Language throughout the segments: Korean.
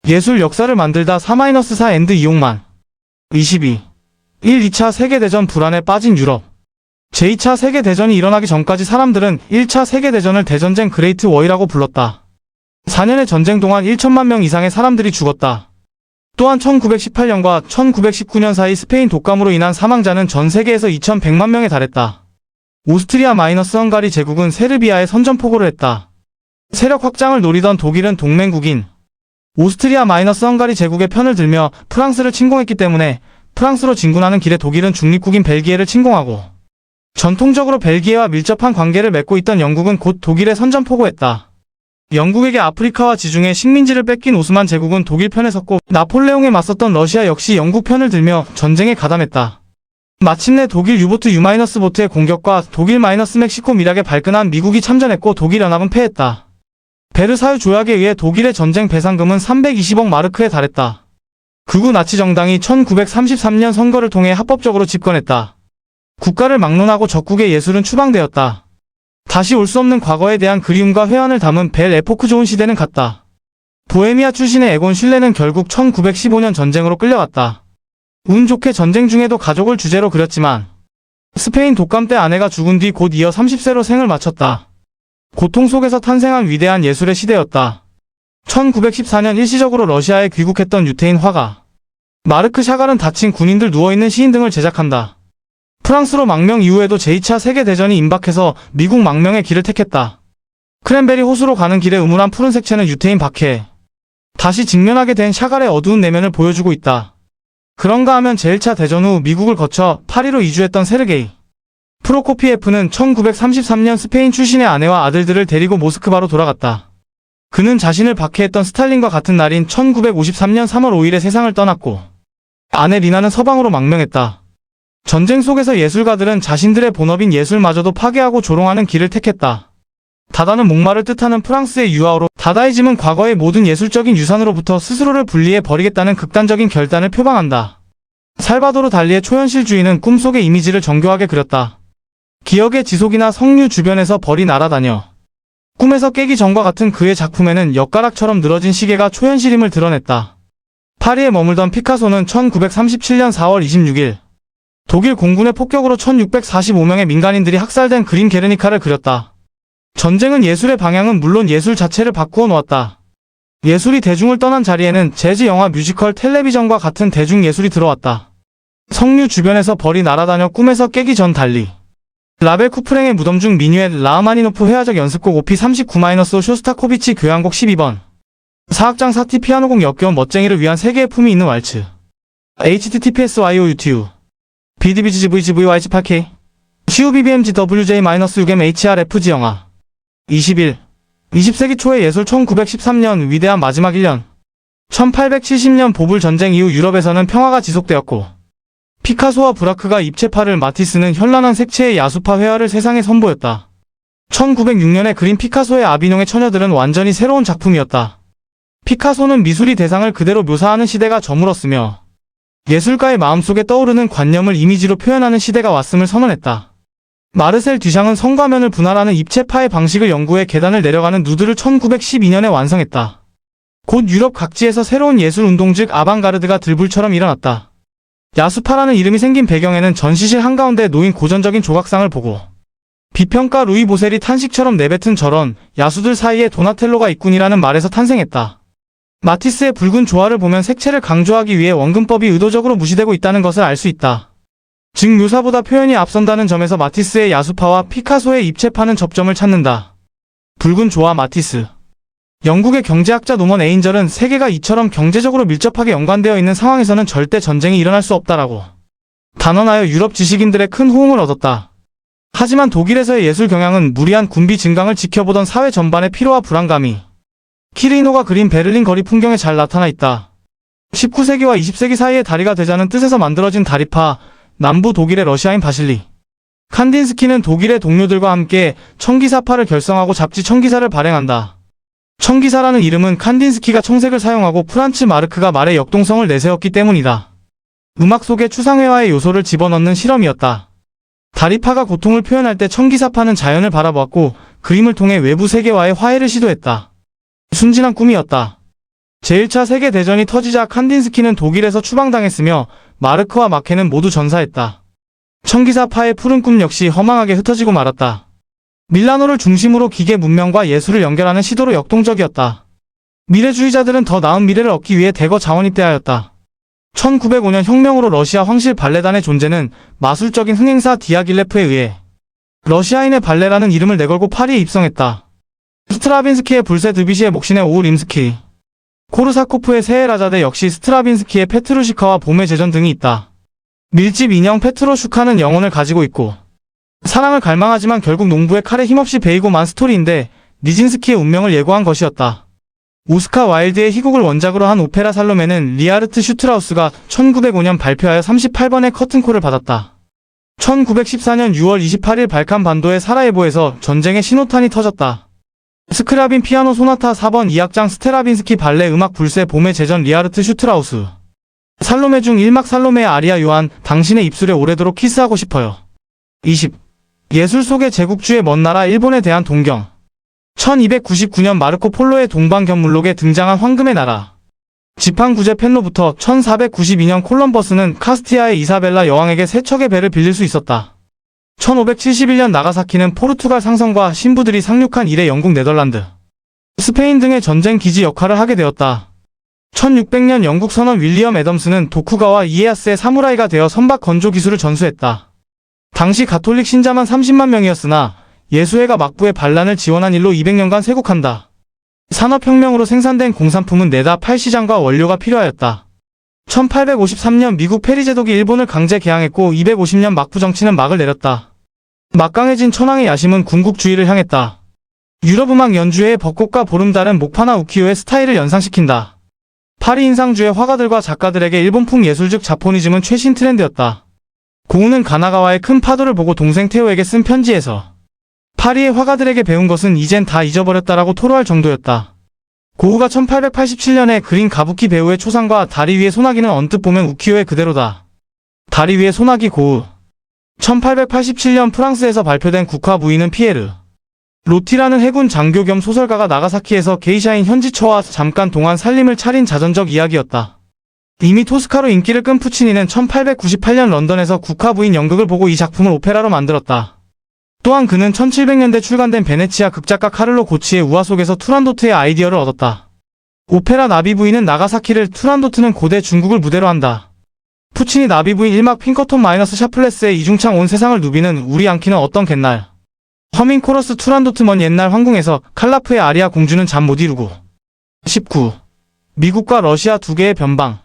예술 역사를 만들다 4-4 엔드 이용만. 22. 1. 2차 세계대전 불안에 빠진 유럽. 제2차 세계대전이 일어나기 전까지 사람들은 1차 세계대전을 대전쟁 그레이트 워이라고 불렀다. 4년의 전쟁 동안 1천만 명 이상의 사람들이 죽었다. 또한 1918년과 1919년 사이 스페인 독감으로 인한 사망자는 전 세계에서 2,100만 명에 달했다. 오스트리아-헝가리 제국은 세르비아에 선전포고를 했다. 세력 확장을 노리던 독일은 동맹국인 오스트리아-헝가리 제국의 편을 들며 프랑스를 침공했기 때문에 프랑스로 진군하는 길에 독일은 중립국인 벨기에를 침공하고, 전통적으로 벨기에와 밀접한 관계를 맺고 있던 영국은 곧 독일에 선전포고했다. 영국에게 아프리카와 지중해 식민지를 뺏긴 오스만 제국은 독일 편에 섰고, 나폴레옹에 맞섰던 러시아 역시 영국 편을 들며 전쟁에 가담했다. 마침내 독일 유보트 U-보트의 공격과 독일-멕시코 밀약에 발끈한 미국이 참전했고 독일 연합은 패했다. 베르사유 조약에 의해 독일의 전쟁 배상금은 320억 마르크에 달했다. 극우 나치 정당이 1933년 선거를 통해 합법적으로 집권했다. 국가를 막론하고 적국의 예술은 추방되었다. 다시 올 수 없는 과거에 대한 그리움과 회한을 담은 벨 에포크 좋은 시대는 갔다. 보헤미아 출신의 에곤 슐레는 결국 1915년 전쟁으로 끌려갔다. 운 좋게 전쟁 중에도 가족을 주제로 그렸지만 스페인 독감 때 아내가 죽은 뒤 곧 이어 30세로 생을 마쳤다. 고통 속에서 탄생한 위대한 예술의 시대였다. 1914년 일시적으로 러시아에 귀국했던 유태인 화가 마르크 샤갈은 다친 군인들 누워있는 시인 등을 제작한다. 프랑스로 망명 이후에도 제2차 세계대전이 임박해서 미국 망명의 길을 택했다. 크랜베리 호수로 가는 길에 음울한 푸른색 채는 유태인 박해. 다시 직면하게 된 샤갈의 어두운 내면을 보여주고 있다. 그런가 하면 제1차 대전 후 미국을 거쳐 파리로 이주했던 세르게이 프로코피에프는 1933년 스페인 출신의 아내와 아들들을 데리고 모스크바로 돌아갔다. 그는 자신을 박해했던 스탈린과 같은 날인 1953년 3월 5일에 세상을 떠났고, 아내 리나는 서방으로 망명했다. 전쟁 속에서 예술가들은 자신들의 본업인 예술마저도 파괴하고 조롱하는 길을 택했다. 다다는 목마를 뜻하는 프랑스의 유아어로 다다이즘은 과거의 모든 예술적인 유산으로부터 스스로를 분리해 버리겠다는 극단적인 결단을 표방한다. 살바도르 달리의 초현실주의는 꿈속의 이미지를 정교하게 그렸다. 기억의 지속이나 석류 주변에서 벌이 날아다녀 꿈에서 깨기 전과 같은 그의 작품에는 엿가락처럼 늘어진 시계가 초현실임을 드러냈다. 파리에 머물던 피카소는 1937년 4월 26일 독일 공군의 폭격으로 1645명의 민간인들이 학살된 그림 게르니카를 그렸다. 전쟁은 예술의 방향은 물론 예술 자체를 바꾸어 놓았다. 예술이 대중을 떠난 자리에는 재즈, 영화, 뮤지컬, 텔레비전과 같은 대중예술이 들어왔다. 석류 주변에서 벌이 날아다녀 꿈에서 깨기 전 달리. 라벨 쿠프랭의 무덤 중 미뉴엣 라흐마니노프 회화적 연습곡 OP 39- 쇼스타코비치 교향곡 12번. 사악장 사티 피아노곡 역겨운 멋쟁이를 위한 세계의 품이 있는 왈츠. https://youtube bdbgvgvy18k cubbmgwj-6mhrfg 영화 21. 20세기 초의 예술 1913년 위대한 마지막 1년 1870년 보불 전쟁 이후 유럽에서는 평화가 지속되었고, 피카소와 브라크가 입체파를, 마티스는 현란한 색채의 야수파 회화를 세상에 선보였다. 1906년에 그린 피카소의 아비뇽의 처녀들은 완전히 새로운 작품이었다. 피카소는 미술이 대상을 그대로 묘사하는 시대가 저물었으며 예술가의 마음속에 떠오르는 관념을 이미지로 표현하는 시대가 왔음을 선언했다. 마르셀 듀샹은 성과면을 분할하는 입체파의 방식을 연구해 계단을 내려가는 누드를 1912년에 완성했다. 곧 유럽 각지에서 새로운 예술 운동 즉 아방가르드가 들불처럼 일어났다. 야수파라는 이름이 생긴 배경에는 전시실 한가운데 놓인 고전적인 조각상을 보고 비평가 루이 보셀이 탄식처럼 내뱉은 저런 야수들 사이에 도나텔로가 있군이라는 말에서 탄생했다. 마티스의 붉은 조화를 보면 색채를 강조하기 위해 원근법이 의도적으로 무시되고 있다는 것을 알 수 있다. 즉 묘사보다 표현이 앞선다는 점에서 마티스의 야수파와 피카소의 입체파는 접점을 찾는다. 붉은 조화 마티스. 영국의 경제학자 노먼 에인절은 세계가 이처럼 경제적으로 밀접하게 연관되어 있는 상황에서는 절대 전쟁이 일어날 수 없다라고 단언하여 유럽 지식인들의 큰 호응을 얻었다. 하지만 독일에서의 예술 경향은 무리한 군비 증강을 지켜보던 사회 전반의 피로와 불안감이 키르이노가 그린 베를린 거리 풍경에 잘 나타나 있다. 19세기와 20세기 사이의 다리가 되자는 뜻에서 만들어진 다리파, 남부 독일의 러시아인 바실리 칸딘스키는 독일의 동료들과 함께 청기사파를 결성하고 잡지 청기사를 발행한다. 청기사라는 이름은 칸딘스키가 청색을 사용하고 프란츠 마르크가 말의 역동성을 내세웠기 때문이다. 음악 속에 추상회화의 요소를 집어넣는 실험이었다. 다리파가 고통을 표현할 때 청기사파는 자연을 바라보았고 그림을 통해 외부 세계와의 화해를 시도했다. 순진한 꿈이었다. 제1차 세계대전이 터지자 칸딘스키는 독일에서 추방당했으며 마르크와 마케는 모두 전사했다. 청기사파의 푸른 꿈 역시 허망하게 흩어지고 말았다. 밀라노를 중심으로 기계 문명과 예술을 연결하는 시도로 역동적이었다. 미래주의자들은 더 나은 미래를 얻기 위해 대거 자원입대하였다. 1905년 혁명으로 러시아 황실 발레단의 존재는 마술적인 흥행사 디아길레프에 의해 러시아인의 발레라는 이름을 내걸고 파리에 입성했다. 스트라빈스키의 불새 드비시의 목신의 오우 림스키, 코르사코프의 세헤라자데 역시 스트라빈스키의 페트루시카와 봄의 제전 등이 있다. 밀집 인형 페트로슈카는 영혼을 가지고 있고 사랑을 갈망하지만 결국 농부의 칼에 힘없이 베이고 만 스토리인데 니진스키의 운명을 예고한 것이었다. 오스카 와일드의 희곡을 원작으로 한 오페라 살로메는 리하르트 슈트라우스가 1905년 발표하여 38번의 커튼콜을 받았다. 1914년 6월 28일 발칸 반도의 사라예보에서 전쟁의 신호탄이 터졌다. 스크라빈 피아노 소나타 4번 2악장 스테라빈스키 발레 음악 불새 봄의 제전 리하르트 슈트라우스. 살로메 중 1막 살로메의 아리아 요한, 당신의 입술에 오래도록 키스하고 싶어요. 20. 예술 속의 제국주의 먼 나라 일본에 대한 동경. 1299년 마르코 폴로의 동방견물록에 등장한 황금의 나라. 지팡구제 펜로부터 1492년 콜럼버스는 카스티아의 이사벨라 여왕에게 세 척의 배를 빌릴 수 있었다. 1571년 나가사키는 포르투갈 상선과 신부들이 상륙한 이래 영국 네덜란드, 스페인 등의 전쟁 기지 역할을 하게 되었다. 1600년 영국 선원 윌리엄 애덤스는 도쿠가와 이에야스의 사무라이가 되어 선박 건조 기술을 전수했다. 당시 가톨릭 신자만 30만 명이었으나 예수회가 막부의 반란을 지원한 일로 200년간 쇄국한다. 산업혁명으로 생산된 공산품은 내다 팔 시장과 원료가 필요하였다. 1853년 미국 페리 제독이 일본을 강제 개항했고 250년 막부 정치는 막을 내렸다. 막강해진 천황의 야심은 군국주의를 향했다. 유럽 음악 연주회의 벚꽃과 보름달은 목파나 우키요의 스타일을 연상시킨다. 파리 인상주의 화가들과 작가들에게 일본풍 예술 즉 자포니즘은 최신 트렌드였다. 고우는 가나가와의 큰 파도를 보고 동생 테오에게 쓴 편지에서 파리의 화가들에게 배운 것은 이젠 다 잊어버렸다라고 토로할 정도였다. 고우가 1887년에 그린 가부키 배우의 초상과 다리 위의 소나기는 언뜻 보면 우키요의 그대로다. 다리 위의 소나기 고우. 1887년 프랑스에서 발표된 국화 부인은 피에르 로티라는 해군 장교 겸 소설가가 나가사키에서 게이샤인 현지처와 잠깐 동안 살림을 차린 자전적 이야기였다. 이미 토스카로 인기를 끈 푸치니는 1898년 런던에서 국화 부인 연극을 보고 이 작품을 오페라로 만들었다. 또한 그는 1700년대 출간된 베네치아 극작가 카를로 고치의 우화 속에서 투란도트의 아이디어를 얻었다. 오페라 나비부인은 나가사키를, 투란도트는 고대 중국을 무대로 한다. 푸치니 나비부인 1막 핑커톤 마이너스 샤플레스의 이중창 온 세상을 누비는 우리 안키는 어떤 갯날. 허밍 코러스 투란도트 먼 옛날 황궁에서 칼라프의 아리아 공주는 잠 못 이루고. 19. 미국과 러시아 두 개의 변방.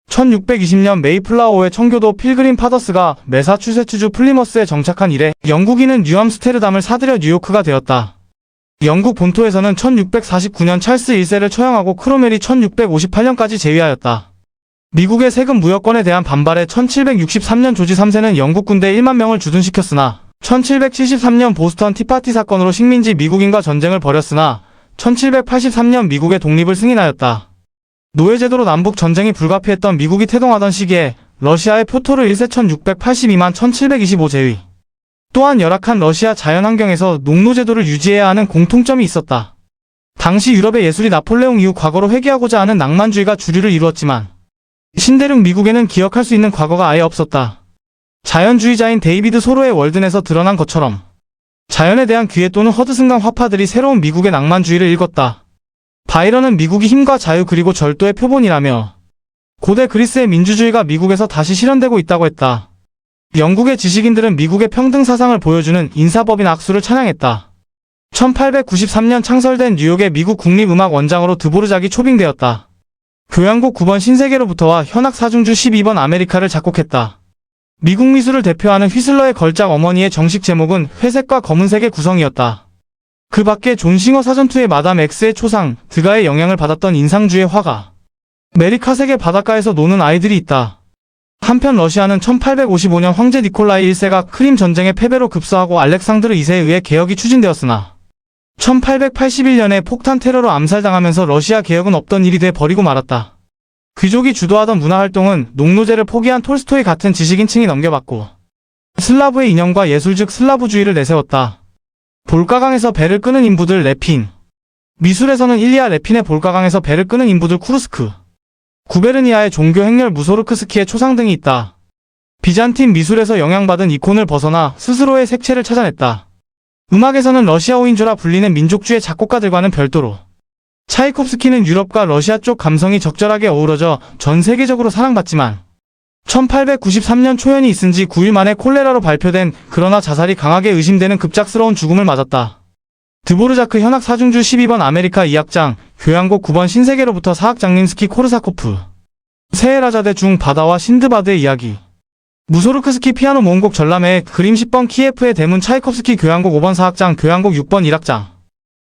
1620년 메이플라워의 청교도 필그림 파더스가 매사추세츠주 플리머스에 정착한 이래 영국인은 뉴암스테르담을 사들여 뉴요크가 되었다. 영국 본토에서는 1649년 찰스 1세를 처형하고 크로멜이 1658년까지 재위하였다. 미국의 세금 무역권에 대한 반발에 1763년 조지 3세는 영국 군대 1만 명을 주둔시켰으나 1773년 보스턴 티파티 사건으로 식민지 미국인과 전쟁을 벌였으나 1783년 미국의 독립을 승인하였다. 노예제도로 남북 전쟁이 불가피했던 미국이 태동하던 시기에 러시아의 표토르 1세 1682만 1725 제위. 또한 열악한 러시아 자연환경에서 농노제도를 유지해야 하는 공통점이 있었다. 당시 유럽의 예술이 나폴레옹 이후 과거로 회귀하고자 하는 낭만주의가 주류를 이루었지만 신대륙 미국에는 기억할 수 있는 과거가 아예 없었다. 자연주의자인 데이비드 소로의 월든에서 드러난 것처럼 자연에 대한 귀회 또는 허드슨강 화파들이 새로운 미국의 낭만주의를 읽었다. 바이런은 미국이 힘과 자유 그리고 절도의 표본이라며 고대 그리스의 민주주의가 미국에서 다시 실현되고 있다고 했다. 영국의 지식인들은 미국의 평등 사상을 보여주는 인사법인 악수를 찬양했다. 1893년 창설된 뉴욕의 미국 국립음악원장으로 드보르작이 초빙되었다. 교향곡 9번 신세계로부터와 현악 사중주 12번 아메리카를 작곡했다. 미국 미술을 대표하는 휘슬러의 걸작 어머니의 정식 제목은 회색과 검은색의 구성이었다. 그 밖에 존 싱어 사전투의 마담 X의 초상, 드가의 영향을 받았던 인상주의 화가 메리카색의 바닷가에서 노는 아이들이 있다. 한편 러시아는 1855년 황제 니콜라이 1세가 크림 전쟁의 패배로 급서하고 알렉산드르 2세에 의해 개혁이 추진되었으나 1881년에 폭탄 테러로 암살당하면서 러시아 개혁은 없던 일이 돼 버리고 말았다. 귀족이 주도하던 문화활동은 농노제를 포기한 톨스토이 같은 지식인층이 넘겨받고 슬라브의 이념과 예술 즉 슬라브주의를 내세웠다. 볼가강에서 배를 끄는 인부들 레핀, 미술에서는 일리아 레핀의 볼가강에서 배를 끄는 인부들 쿠르스크, 구베르니아의 종교 행렬 무소르크스키의 초상 등이 있다. 비잔틴 미술에서 영향받은 이콘을 벗어나 스스로의 색채를 찾아냈다. 음악에서는 러시아오인조라 불리는 민족주의 작곡가들과는 별도로 차이콥스키는 유럽과 러시아 쪽 감성이 적절하게 어우러져 전 세계적으로 사랑받지만 1893년 초연이 있은 지 9일 만에 콜레라로 발표된 그러나 자살이 강하게 의심되는 급작스러운 죽음을 맞았다. 드보르자크 현악 사중주 12번 아메리카 2악장, 교향곡 9번 신세계로부터 사악장 림스키 코르사코프, 세헤라자대 중 바다와 신드바드의 이야기, 무소르크스키 피아노 모음곡 전람회 그림 10번 키예프의 대문 차이콥스키 교향곡 5번 사악장 교향곡 6번 1악장